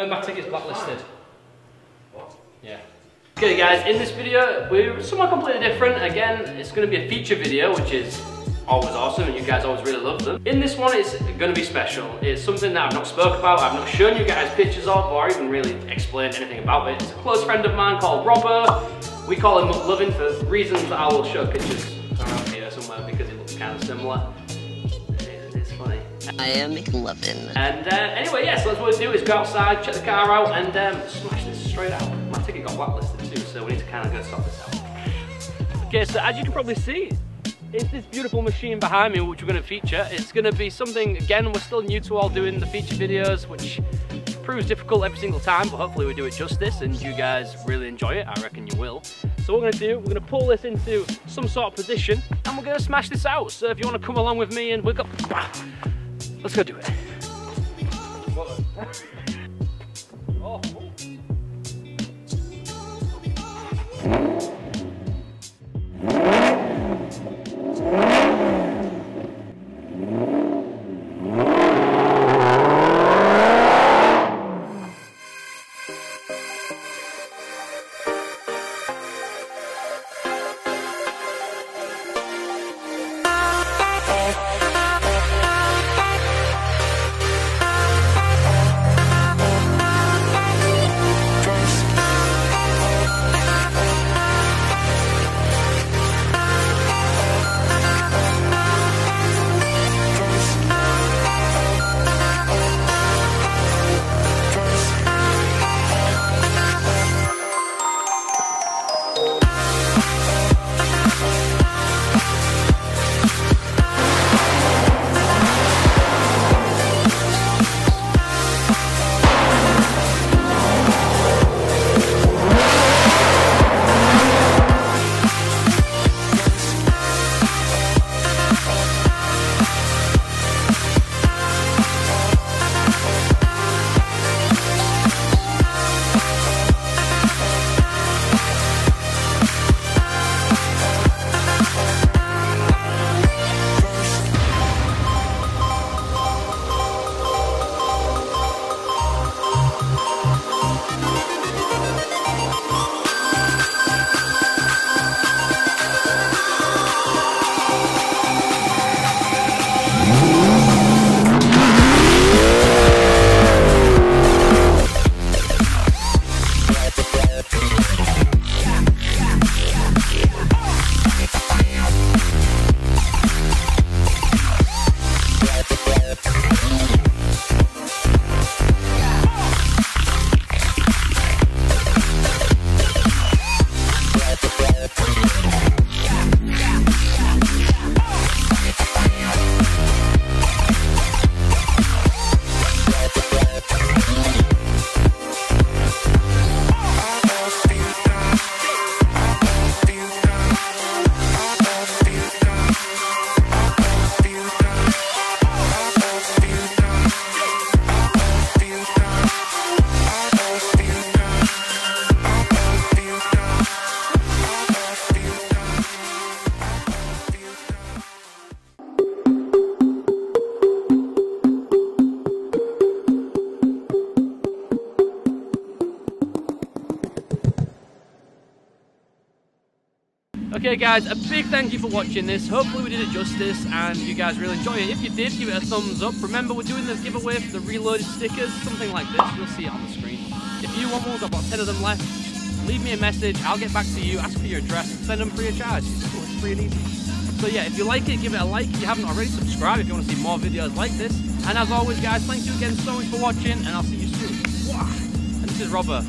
My ticket's blacklisted. What? Yeah. Okay guys, in this video, we're somewhat completely different. Again, it's going to be a feature video, which is always awesome, and you guys always really love them. In this one, it's going to be special. It's something that I've not spoke about, I've not shown you guys pictures of, or even really explained anything about it. It's a close friend of mine called Robbo. We call him McLovin for reasons that I will show pictures around here somewhere because he looks kind of similar. It's funny. I am McLovin. And anyway, yes, so what we'll do is go outside, check the car out, and smash this straight out. My ticket got blacklisted too, so we need to kind of go sort this out. Okay, so as you can probably see, it's this beautiful machine behind me which we're going to feature. It's going to be something, again, we're still new to all doing the feature videos, which proves difficult every single time, but hopefully we do it justice and you guys really enjoy it. I reckon you will. So what we're going to do, we're going to pull this into some sort of position and we're going to smash this out. So if you want to come along with me and we've got... Let's go do it. Oh. Okay guys, a big thank you for watching this. Hopefully we did it justice and you guys really enjoy it. If you did, give it a thumbs up. Remember, we're doing the giveaway for the reloaded stickers, something like this. You'll see it on the screen. If you want one, we've got about 10 of them left. Leave me a message, I'll get back to you, ask for your address, and send them free of charge. It's free and easy. So yeah, if you like it, give it a like. If you haven't already, subscribe if you want to see more videos like this. And as always guys, thank you again so much for watching, and I'll see you soon. And this is Robbo.